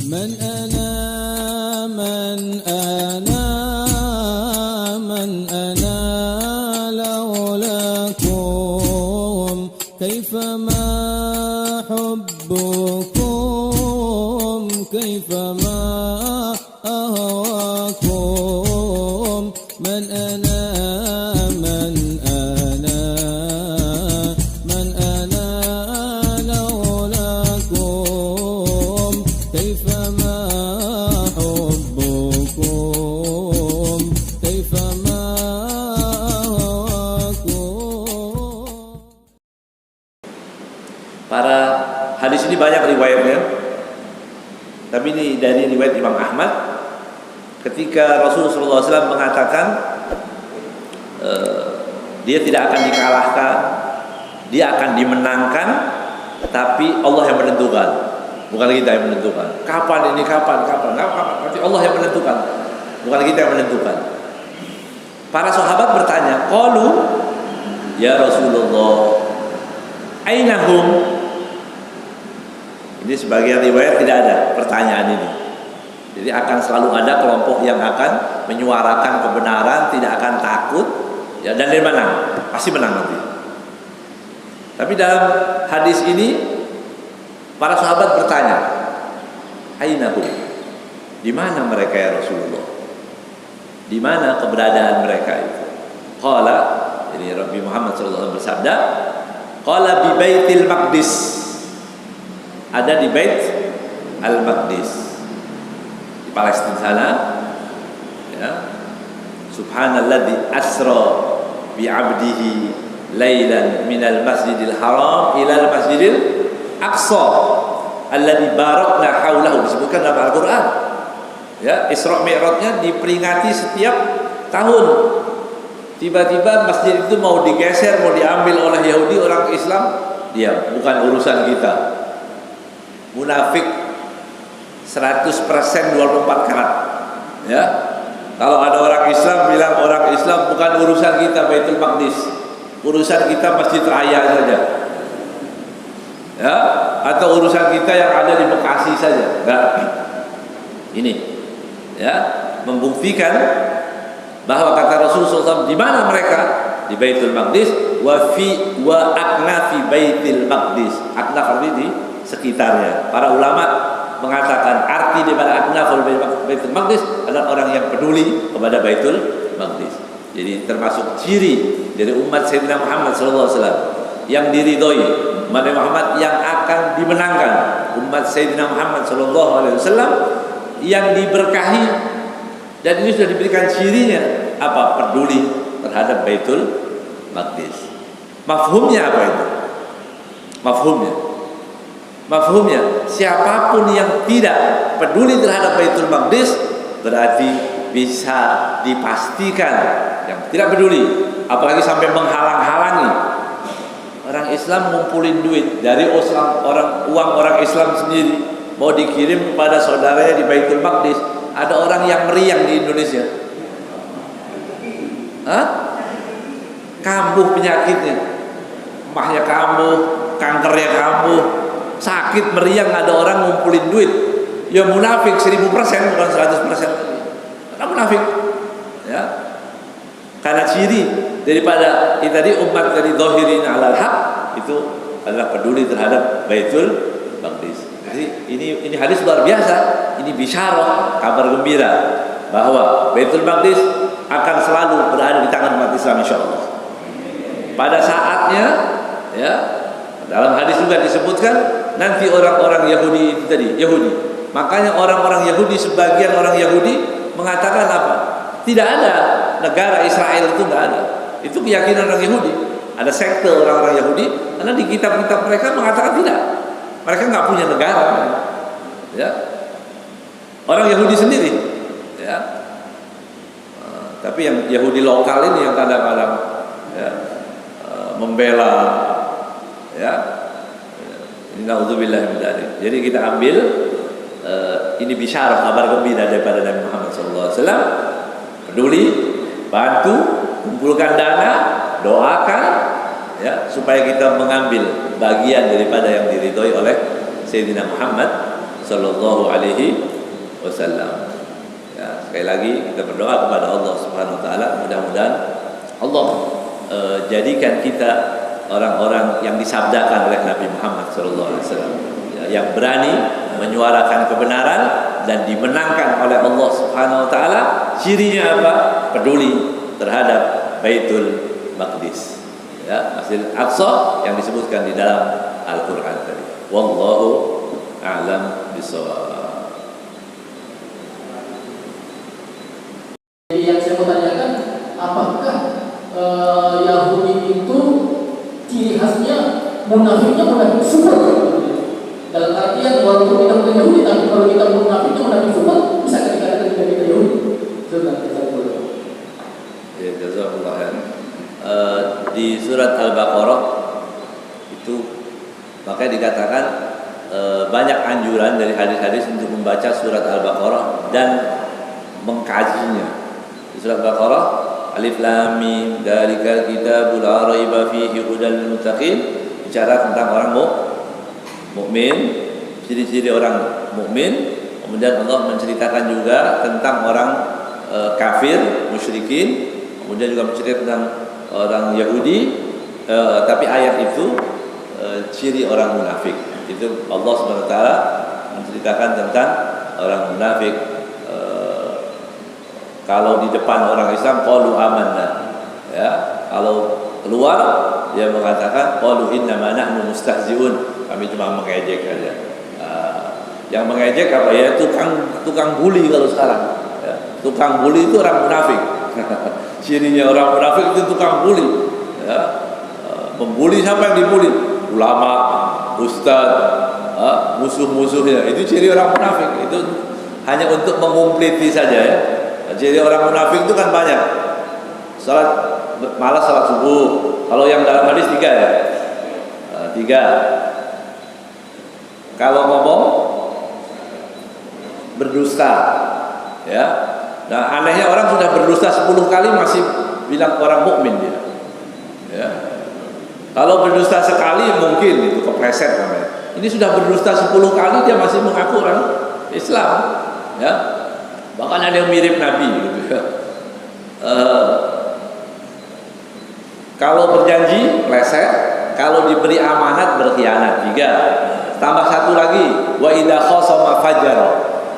من أنا من أنا من أنا لولاكم كيفما حبكم كيفما أهواكم من أنا من أنا من أنا لولاكم كيفما حبكم كيفما أهواكم. Para hadis ini banyak riwayatnya, tapi ini dari riwayat Imam Ahmad ketika Rasulullah SAW mengatakan dia tidak akan dikalahkan, dia akan dimenangkan, tapi Allah yang menentukan, bukan kita yang menentukan. Kapan ini, kapan, nanti Allah yang menentukan, bukan kita yang menentukan. Para sahabat bertanya, qalu ya Rasulullah, ainahum? Ini sebagian riwayat tidak ada pertanyaan ini. Jadi akan selalu ada kelompok yang akan menyuarakan kebenaran, tidak akan takut, ya, dan dia menang, pasti menang nanti. Tapi dalam hadis ini para sahabat bertanya, ainahum? Di mana mereka ya Rasulullah? Di mana keberadaan mereka itu? Qala, jadi Rabbi Muhammad SAW bersabda, qala bi Baitil Maqdis. Ada di Bait Al-Maqdis di Palestina sana, ya. Subhanalladzi asra bi 'abdihi lailan minal masjidil haram ilal masjidil aqsa alladzi barakna haulahu, disebutkan dalam Al-Qur'an. Ya, Isra Mi'rajnya diperingati setiap tahun. Tiba-tiba masjid itu mau digeser, mau diambil oleh Yahudi, orang Islam diam, bukan urusan kita. Munafik 100% 24 karat. Ya. Kalau ada orang Islam bilang orang Islam bukan urusan kita Baitul Maqdis, urusan kita Masjid Raya saja. Ya, atau urusan kita yang ada di Bekasi saja. Enggak. Ini ya, membuktikan bahwa kata Rasulullah SAW, di mana mereka? Di Baitul Maqdis, wa akna fi Baitul Maqdis. Akna di sekitarnya. Para ulama mengatakan arti daripada aknaful Baitul Maqdis adalah orang yang peduli kepada Baitul Maqdis. Jadi termasuk ciri dari umat Sayyidina Muhammad SAW yang diridhoi, umat Muhammad yang akan dimenangkan, umat Sayyidina Muhammad SAW yang diberkahi, dan ini sudah diberikan cirinya apa? Peduli terhadap Baitul Maqdis. Mafhumnya apa itu? Mafhumnya, siapapun yang tidak peduli terhadap Baitul Maqdis berarti bisa dipastikan yang tidak peduli, apalagi sampai menghalang-halangi. Orang Islam ngumpulin duit dari uang orang Islam sendiri, mau dikirim kepada saudaranya di Baitul Maqdis. Ada orang yang meriang di Indonesia, kambuh penyakitnya, emahnya kambuh, kankernya kambuh, sakit meriang, ada orang ngumpulin duit. Ya munafik 1000%, bukan 100%. Karena munafik, ya. Karena ciri daripada tadi umat dari zahirin alal haq itu adalah peduli terhadap Baitul Maqdis. Jadi ini hadis luar biasa. Ini bisyarah, kabar gembira bahwa Baitul Maqdis akan selalu berada di tangan umat Islam insyaallah. Pada saatnya, ya, dalam hadis juga disebutkan nanti orang-orang Yahudi itu tadi, Yahudi. Makanya orang-orang Yahudi, sebagian orang Yahudi mengatakan apa? Tidak ada negara Israel, itu enggak ada. Itu keyakinan orang Yahudi. Ada sekte orang-orang Yahudi, karena di kitab-kitab mereka mengatakan tidak. Mereka enggak punya negara. Ya. Orang Yahudi sendiri, ya. Tapi yang Yahudi lokal ini yang kadang-kadang, ya, membela, ya. Na'udzubillah min dzalik. Jadi kita ambil ini bisyarah, kabar gembira daripada Nabi Muhammad SAW. Peduli, bantu, kumpulkan dana, doakan, ya, supaya kita mengambil bagian daripada yang diridhoi oleh Sayyidina Muhammad sallallahu alaihi wasallam. Ya, sekali lagi kita berdoa kepada Allah Subhanahu wa taala, mudah-mudahan Allah jadikan kita orang-orang yang disabdakan oleh Nabi Muhammad sallallahu alaihi wasallam, ya, yang berani menyuarakan kebenaran dan dimenangkan oleh Allah Subhanahu wa taala. Cirinya apa? Peduli terhadap Baitul Maqdis, ya, Masjid Al-Aqsa yang disebutkan di dalam Al-Qur'an tadi. Wallahu a'lam bishawab. Yang saya mau tanyakan, apakah Yahudi itu ciri khasnya munafiknya munafik super? Dalam artian walaupun kita bukan Yahudi, tapi kalau kita munafiknya munafik super, bisa dikatakan kita Yahudi. Ya, jazakallah khair. Di surat Al-Baqarah itu makanya dikatakan banyak anjuran dari hadis-hadis untuk membaca surat Al-Baqarah dan mengkajinya. Di surat Al-Baqarah, Alif Lam Mim, Dzalikal kitabul la raiba fihi hudal lil muttaqin, bicara tentang orang mukmin, ciri-ciri orang mukmin. Kemudian Allah menceritakan juga tentang orang kafir, musyrikin. Kemudian juga menceritakan tentang orang Yahudi, tapi ayat itu ciri orang munafik. Itu Allah SWT menceritakan tentang orang munafik. Kalau di depan orang Islam qalu amanna, ya, kalau keluar dia mengatakan qalu innama nahnu mustahzi'un, kami cuma mengejek saja. Yang mengejek apa ya? Tukang bully kalau sekarang, ya. Tukang bully itu orang munafik. Cirinya orang munafik itu tukang bully, ya. Membuli siapa yang dibully? Ulama, ustaz, musuh-musuhnya. Itu ciri orang munafik. Itu hanya untuk mengumpliti saja, ya. Ciri orang munafik itu kan banyak. Malas salat subuh. Kalau yang dalam hadis 3, ya. 3. Kalau ngomong berdusta, ya. Nah, anehnya orang sudah berdusta 10 kali masih bilang orang mukmin dia. Ya. Kalau berdusta sekali mungkin itu kepleset namanya. Ini sudah berdusta 10 kali dia masih mengaku orang Islam, ya. Bahkan ada yang mirip Nabi gitu, ya. Kalau berjanji meleset, kalau diberi amanat berkhianat. 3. Tambah 1 lagi, wa idza khasama fajara.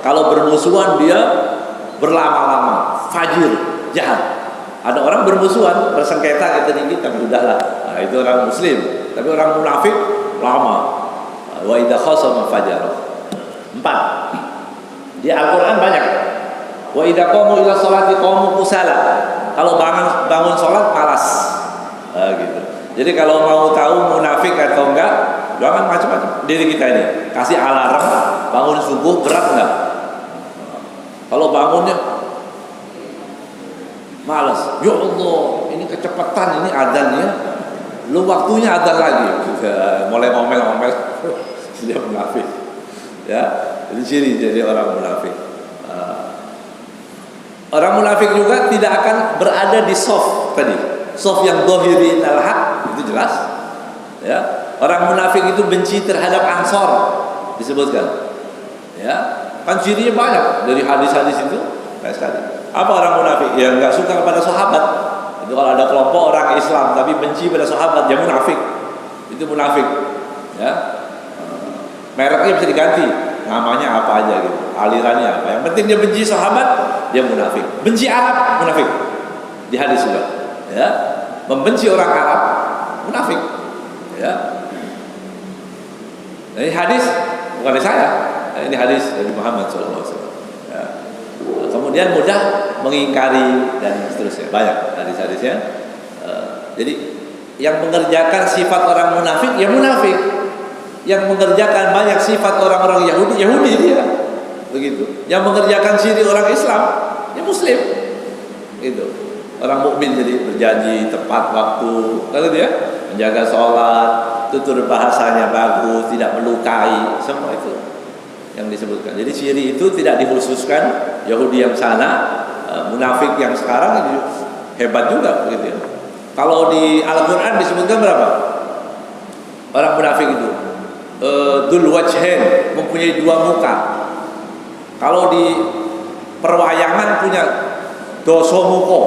Kalau bermusuhan dia berlama-lama, fajir, jahat. Ada orang bermusuhan, bersengketa kita udahlah. Nah, itu orang muslim. Tapi orang munafik lama. Wa idza khasama fajara. 4. Di Al-Qur'an banyak. Wa idza qamu ila sholati qamu kusala. Kalau bangun salat malas. Gitu. Jadi kalau mau tahu munafik atau enggak, jangan macam-macam diri kita ini. Kasih alarm bangun subuh, berat enggak? Kalau bangunnya malas, ya Allah, ini kecepatan, ini adzannya, lu waktunya adzan lagi, mulai ngomel-ngomel, dia munafik, ya. Itu ciri jadi orang munafik. Orang munafik juga tidak akan berada di soft tadi, soft yang dohirin al-haq, itu jelas, ya. Orang munafik itu benci terhadap Ansor, disebutkan, ya. Kan cirinya banyak dari hadis-hadis itu, banyak sekali. Apa orang munafik? Yang nggak suka kepada sahabat. Itu kalau ada kelompok orang Islam tapi benci pada sahabat, dia munafik. Itu munafik, ya. Mereknya bisa diganti, namanya apa aja gitu, alirannya apa. Yang penting dia benci sahabat, dia munafik. Benci Arab, munafik. Di hadis juga, ya. Membenci orang Arab, munafik, ya. Ini hadis bukan dari saya. Ini hadis dari Muhammad SAW, ya. Kemudian mudah mengingkari dan seterusnya, banyak hadis-hadisnya. Jadi yang mengerjakan sifat orang munafik, ya munafik. Yang mengerjakan banyak sifat orang-orang Yahudi, Yahudi dia, begitu. Yang mengerjakan ciri orang Islam, ya Muslim, gitu. Orang mukmin jadi berjanji tepat waktu, kalau dia menjaga sholat, tutur bahasanya bagus, tidak melukai, semua itu yang disebutkan. Jadi ciri itu tidak dikhususkan Yahudi yang sana, munafik yang sekarang itu hebat juga begitu ya. Kalau di Al-Qur'an disebutkan berapa? Orang munafik itu Dzul wajhain, mempunyai dua muka. Kalau di perwayangan punya doso muko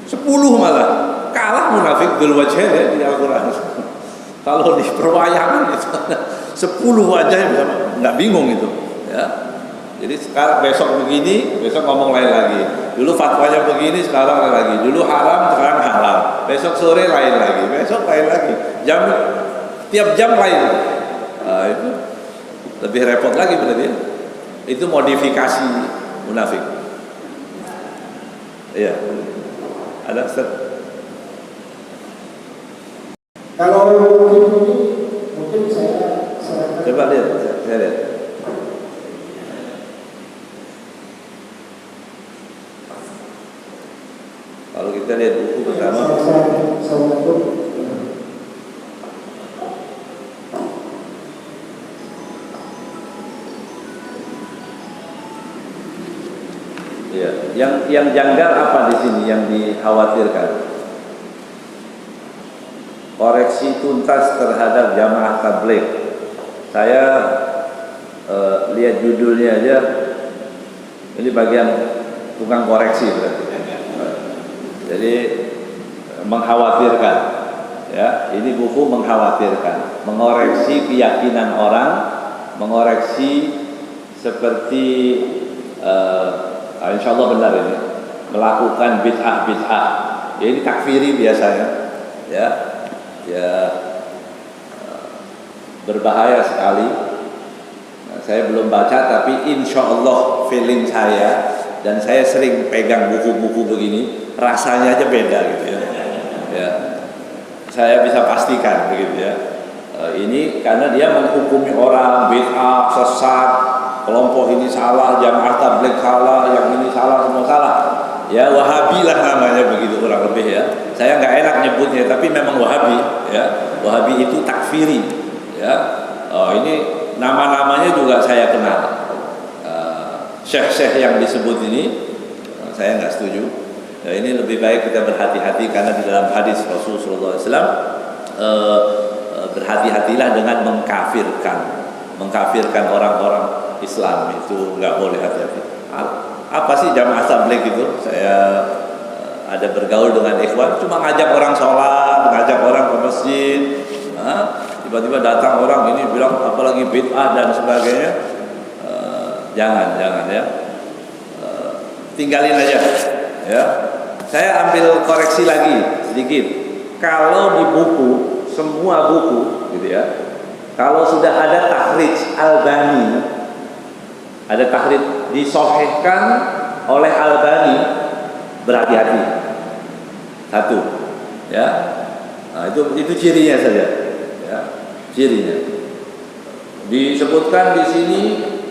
10 malah, kalah munafik Dzul wajhain ya di Al-Quran. Kalau di perwayangan itu 10 wajah, nggak bingung itu ya. Jadi sekarang besok begini, besok ngomong lain lagi. Dulu fatwanya begini, sekarang lain lagi. Dulu haram, sekarang halal. Besok sore lain lagi, besok lain lagi. Tiap jam lain. Itu lebih repot lagi berarti. Itu modifikasi munafik. Iya. Ada Ustaz? Kalau mungkin saya Coba lihat, saya lihat. Kalau kita lihat buku pertama, ya, yang janggal apa di sini yang dikhawatirkan? Koreksi tuntas terhadap jamaah tabligh. Saya lihat judulnya aja, ini bagian tukang koreksi berarti. Jadi mengkhawatirkan, ya, ini buku mengkhawatirkan, mengoreksi keyakinan orang, mengoreksi seperti insya Allah benar ini, melakukan bid'ah, ya ini takfiri biasanya, ya berbahaya sekali. Nah, saya belum baca, tapi insya Allah feeling saya, dan saya sering pegang buku-buku begini, rasanya aja beda gitu ya. Ya, saya bisa pastikan begitu ya. Ini karena dia menghukumi orang bid'ah, sesat, kelompok ini salah, jamaah tabligh salah, yang ini salah, semua salah. Ya, Wahabi lah namanya begitu kurang lebih ya. Saya nggak enak nyebutnya, tapi memang Wahabi ya. Wahabi itu takfiri ya. Ini nama-namanya juga saya kenal. Syekh-syekh yang disebut ini saya nggak setuju. Nah, ini lebih baik kita berhati-hati, karena di dalam hadis Rasulullah SAW berhati-hatilah dengan mengkafirkan orang-orang Islam, itu nggak boleh, hati-hati. Apa sih jamaah tabligh itu? Saya ada bergaul dengan ikhwan, cuma ngajak orang sholat, ngajak orang ke masjid. Tiba-tiba datang orang ini bilang apalagi bid'ah dan sebagainya. Jangan ya, tinggalin aja ya. Saya ambil koreksi lagi sedikit. Kalau di buku, semua buku gitu ya, kalau sudah ada takhrij Albani, ada takhrij disahihkan oleh Albani, berhati-hati. Satu ya. Nah, itu cirinya saja ya, cirinya disebutkan di sini.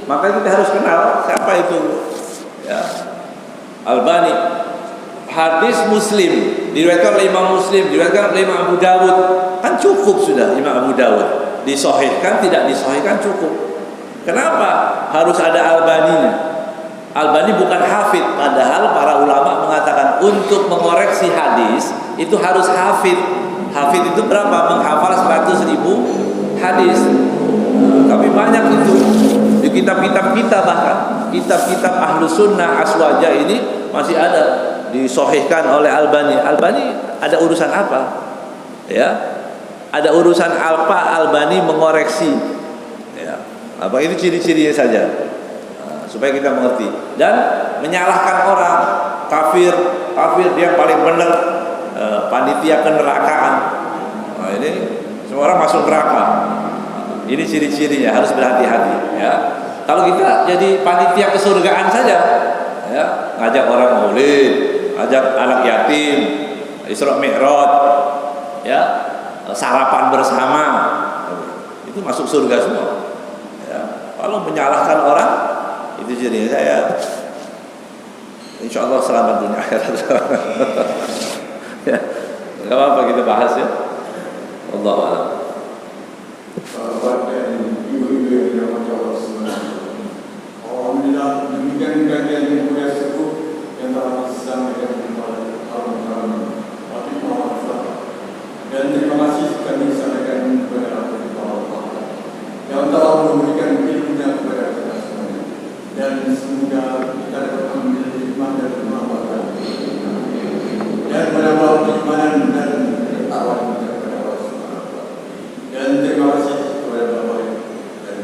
Maka kita harus kenal siapa itu ya. Albani, hadis Muslim diriwayatkan oleh Imam Muslim, diriwayatkan oleh Imam Abu Dawud, kan cukup sudah. Imam Abu Dawud disahihkan, tidak disahihkan cukup. Kenapa harus ada Albaninya? Albani bukan hafid, padahal para ulama mengatakan untuk mengoreksi hadis itu harus hafid. Hafid itu berapa? Menghafal 100.000 hadis. Tapi banyak itu di kitab-kitab kita, bahkan kitab-kitab Ahlus Sunnah Aswaja ini masih ada disahihkan oleh Albani. Albani ada urusan apa? Ya, ada urusan apa Albani mengoreksi? Ya, apa itu ciri-cirinya saja, supaya kita mengerti. Dan menyalahkan orang kafir dia paling benar, panitia kenerakaan. Nah, ini semua orang masuk neraka. Ini ciri-cirinya, harus berhati-hati ya. Kalau kita jadi panitia kesurgaan saja ya, ngajak orang maulid, ngajak anak yatim, Isra Mi'raj ya, sarapan bersama, itu masuk surga semua ya. Kalau menyalahkan orang, itu cirinya. Saya insya Allah selamat dunia akhirat. Ya, nggak apa-apa kita bahas ya. Allahu a'lam. Ibu-ibu yang dirahmati Allah SWT. Alhamdulillah, demikian kajian yang mulia tersebut yang telah disampaikan kepada para dan terima kasih kami sampaikan kepada Allah memberikan ilmunya kepada kita semuanya. Dan semoga kita dapat mengambil hikmah dan kemampuan dan menambah keimanan dan ketakwaan kita kepada Allah Subhanahu wa Ta'ala. Dan terima kasih kepada Bapak Ibu dan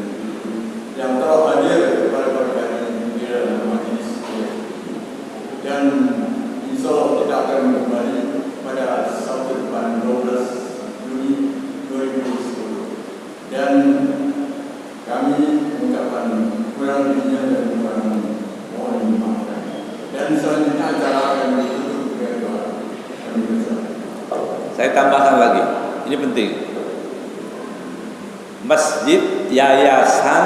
yang telah hadir pada pagi hari ini di dalam majlis ini. Dan insya Allah kita akan kembali pada Sabtu depan 12 Juni 2010. Dan kami mengucapkan kurang lebihnya dan mohon dimaafkan. Dan selanjutnya acara akan ditutup dengan doa. Kami bersama. Saya tambahkan lagi, ini penting. Masjid, yayasan,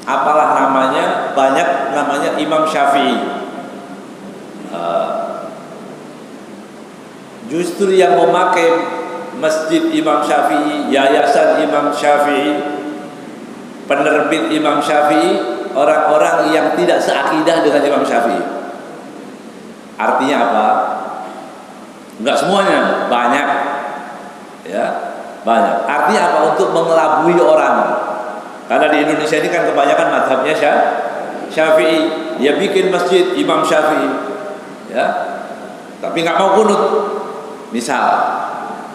apalah namanya, banyak namanya Imam Syafi'i. Justru yang memakai Masjid Imam Syafi'i, Yayasan Imam Syafi'i, penerbit Imam Syafi'i, orang-orang yang tidak seakidah dengan Imam Syafi'i. Artinya apa? Enggak semuanya, banyak. Ya, banyak. Artinya apa? Untuk mengelabui orang. Karena di Indonesia ini kan kebanyakan mazhabnya Syafi'i. Dia bikin masjid Imam Syafi'i. Ya. Tapi enggak mau kunut. Misal,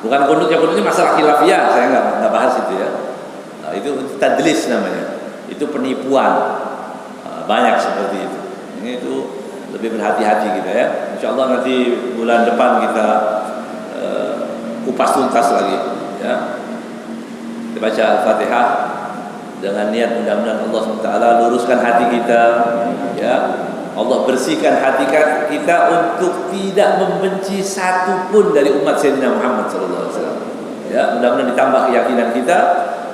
bukan kunutnya masalah khilafiyah, saya nggak bahas itu ya. Nah, itu tadlis namanya, itu penipuan. Banyak seperti itu. Ini itu lebih berhati-hati kita ya. Insya Allah nanti bulan depan kita kupas tuntas lagi. Ya. Kita baca Al-Fatihah dengan niat mudah-mudahan Allah SWT luruskan hati kita. Ya. Allah bersihkan hati kita untuk tidak membenci satu pun dari umat Sayyidina Muhammad SAW. Ya, mudah-mudahan ditambah keyakinan kita,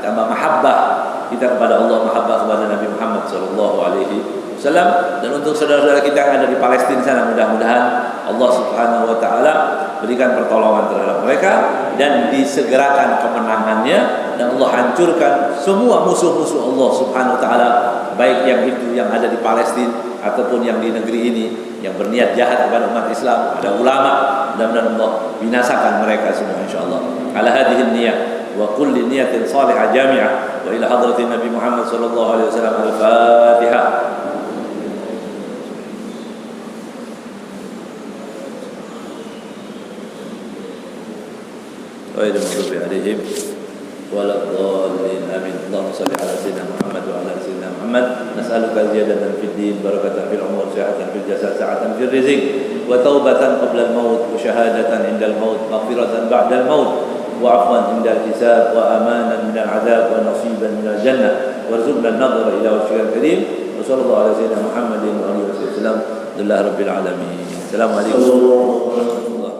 tambah mahabbah kita kepada Allah, mahabbah kepada Nabi Muhammad SAW. Dan untuk saudara-saudara kita yang ada di Palestina sana, mudah-mudahan Allah Subhanahu Wa Taala berikan pertolongan terhadap mereka dan disegerakan kemenangannya, dan Allah hancurkan semua musuh-musuh Allah Subhanahu Wa Taala, baik yang itu yang ada di Palestina ataupun yang di negeri ini yang berniat jahat kepada umat Islam. Ada ulama, mudah-mudahan Allah binasakan mereka semua insyaallah. Ala hadhihi niyyah wa kulli niyatin salihah jami'ah wa ila hadratin Nabi Muhammad sallallahu alaihi wasallam. Al-Fatihah. غير المغضوب عليهم ولا الضالين آمين. اللهم صل على سيدنا محمد وعلى سيدنا محمد. نسألك زيادة في الدين، بركة في العمر، صحة في الجسد، سعة في الرزق، وتوبة قبل الموت، وشهادة عند الموت، مغفرة بعد الموت، وعفوا عند الحساب، وأمانا من العذاب، ونصيبا من الجنة، وارزقنا النظر إلى وجهك الكريم. وصلى الله على سيدنا محمد وعلى آله وسلم. الحمد لله رب العالمين. السلام عليكم ورحمة الله.